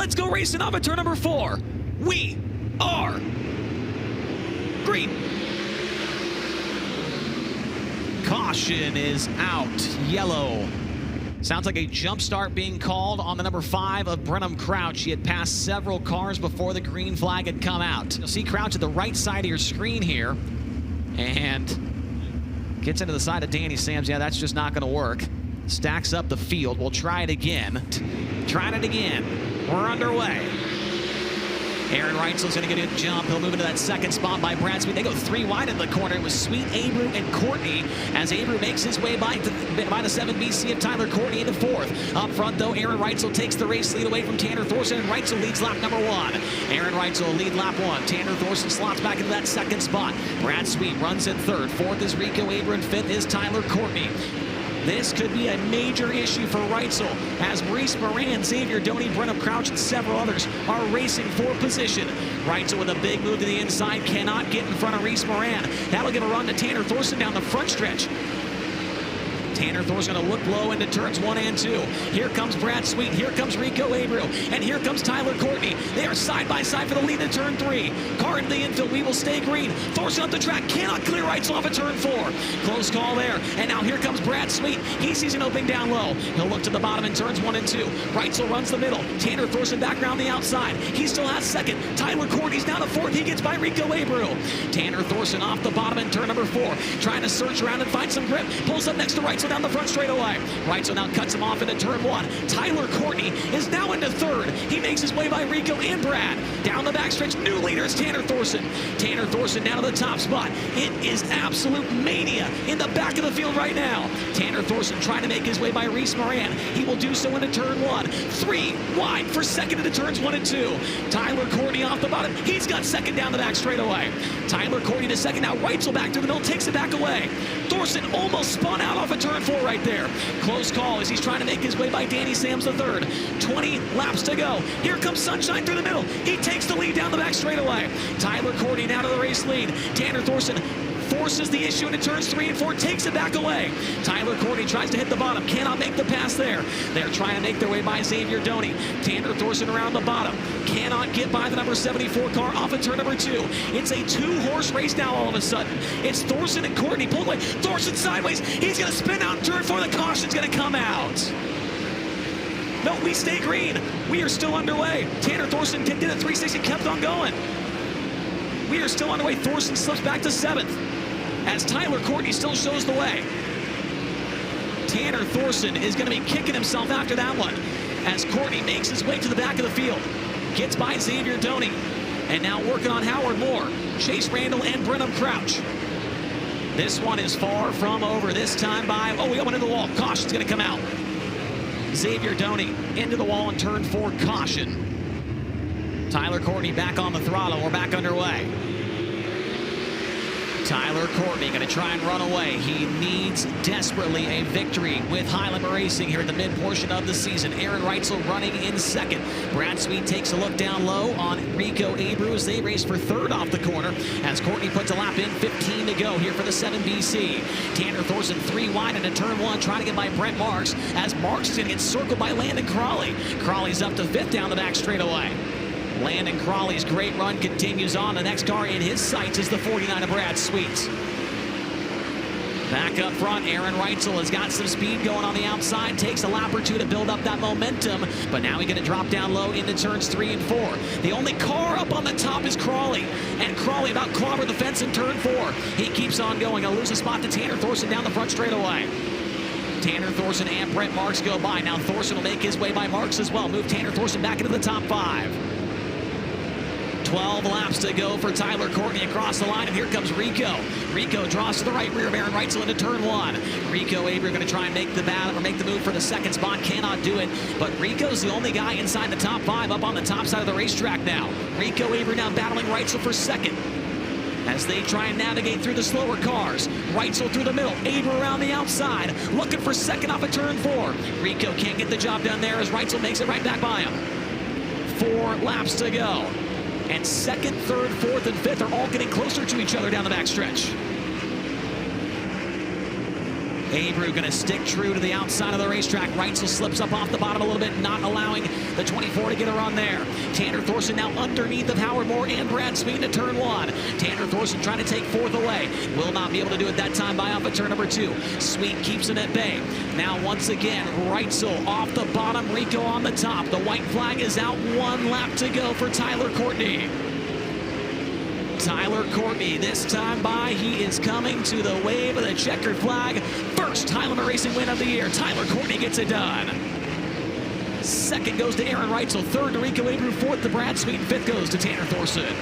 Let's go racing off at turn number 4. We are green. Caution is out. Yellow. Sounds like a jump start being called on the number 5 of Brenham Crouch. He had passed several cars before the green flag had come out. You'll see Crouch at the right side of your screen here. And gets into the side of Danny Sams. Yeah, that's just not going to work. Stacks up the field. We'll try it again. Trying it again. We're underway. Aaron Reitzel's going to get a jump. He'll move into that second spot by Brad Sweet. They go 3 wide in the corner. It was Sweet, Abreu, and Courtney as Abreu makes his way by the 7BC of Tyler Courtney into 4th. Up front, though, Aaron Reitzel takes the race lead away from Tanner Thorson, and Reitzel leads lap number 1. Aaron Reitzel lead lap 1. Tanner Thorson slots back into that second spot. Brad Sweet runs in 3rd. 4th is Rico Abreu, and 5th is Tyler Courtney. This could be a major issue for Reitzel as Maurice Moran, Xavier Doney, Brenham Crouch, and several others are racing for position. Reitzel with a big move to the inside, cannot get in front of Maurice Moran. That'll give a run to Tanner Thorson down the front stretch. Tanner Thorson going to look low into turns 1 and 2. Here comes Brad Sweet. Here comes Rico Abreu. And here comes Tyler Courtney. They are side by side for the lead in turn 3. Car into the infield. We will stay green. Thorson up the track. Cannot clear Reitzel off at turn 4. Close call there. And now here comes Brad Sweet. He sees an opening down low. He'll look to the bottom in turns 1 and 2. Reitzel runs the middle. Tanner Thorson back around the outside. He still has 2nd. Tyler Courtney's down to 4th. He gets by Rico Abreu. Tanner Thorson off the bottom in turn number 4. Trying to search around and find some grip. Pulls up next to Reitzel down the front straightaway. Reitzel now cuts him off into turn 1. Tyler Courtney is now into 3rd. He makes his way by Rico and Brad. Down the backstretch, new leader is Tanner Thorson. Tanner Thorson down to the top spot. It is absolute mania in the back of the field right now. Tanner Thorson trying to make his way by Reese Moran. He will do so into turn 1. 3 wide for 2nd into turns 1 and 2. Tyler Courtney off the bottom. He's got 2nd down the back straightaway. Tyler Courtney to 2nd. Now Reitzel back through the middle, takes it back away. Thorson almost spun out off of turn 4 right there. Close call as he's trying to make his way by Danny Sams III. 20 laps to go. Here comes Sunshine through the middle. He takes the lead down the back straightaway. Tyler Courtney now to the race lead. Tanner Thorson forces the issue into turns 3 and 4, takes it back away. Tyler Courtney tries to hit the bottom, cannot make the pass there. They're trying to make their way by Xavier Doney. Tanner Thorson around the bottom, cannot get by the number 74 car off of turn number 2. It's a 2-horse race now all of a sudden. It's Thorson and Courtney pulled away. Thorson sideways, he's going to spin out in turn 4, the caution's going to come out. No, we stay green. We are still underway. Tanner Thorson did a 360, kept on going. We are still underway. Thorson slips back to 7th as Tyler Courtney still shows the way. Tanner Thorson is going to be kicking himself after that one as Courtney makes his way to the back of the field. Gets by Xavier Doney. And now working on Howard Moore, Chase Randall, and Brenham Crouch. This one is far from over. This time by, we went into the wall. Caution's going to come out. Xavier Doney into the wall in turn 4, caution. Tyler Courtney back on the throttle. We're back underway. Tyler Courtney going to try and run away. He needs desperately a victory with Highland Racing here at the mid-portion of the season. Aaron Reitzel running in 2nd. Brad Sweet takes a look down low on Rico Abreu as they race for 3rd off the corner as Courtney puts a lap in. 15 to go here for the 7BC. Tanner Thorson 3 wide into turn 1, trying to get by Brent Marks as Marks is going to get circled by Landon Crawley. Crawley's up to 5th down the back straightaway. Landon Crawley's great run continues on. The next car in his sights is the 49 of Brad Sweet. Back up front, Aaron Reitzel has got some speed going on the outside. Takes a lap or 2 to build up that momentum. But now he's going to drop down low into turns 3 and 4. The only car up on the top is Crawley. And Crawley about clobbered the fence in turn 4. He keeps on going. He'll lose a spot to Tanner Thorson down the front straightaway. Tanner Thorson and Brent Marks go by. Now Thorson will make his way by Marks as well. Move Tanner Thorson back into the top 5. 12 laps to go for Tyler Courtney across the line, and here comes Rico. Rico draws to the right rear of Aaron Reitzel into turn 1. Rico Abreu going to try and make the battle or make the move for the 2nd spot. Cannot do it, but Rico's the only guy inside the top 5 up on the top side of the racetrack now. Rico Abreu now battling Reitzel for 2nd as they try and navigate through the slower cars. Reitzel through the middle, Abreu around the outside, looking for 2nd off of turn 4. Rico can't get the job done there as Reitzel makes it right back by him. 4 laps to go. And 2nd, 3rd, 4th, and 5th are all getting closer to each other down the backstretch. Abreu going to stick true to the outside of the racetrack. Reitzel slips up off the bottom a little bit, not allowing the 24 to get a run there. Tanner Thorson now underneath of Howard Moore and Brad Sweet into turn 1. Tanner Thorson trying to take 4th away. Will not be able to do it that time by off of turn number 2. Sweet keeps it at bay. Now once again, Reitzel off the bottom, Rico on the top. The white flag is out, 1 lap to go for Tyler Courtney. Tyler Courtney this time by. He is coming to the wave of the checkered flag. First Highlander Racing win of the year. Tyler Courtney gets it done. 2nd goes to Aaron Reitzel. 3rd to Rico Abreu. 4th to Brad Sweet. 5th goes to Tanner Thorson.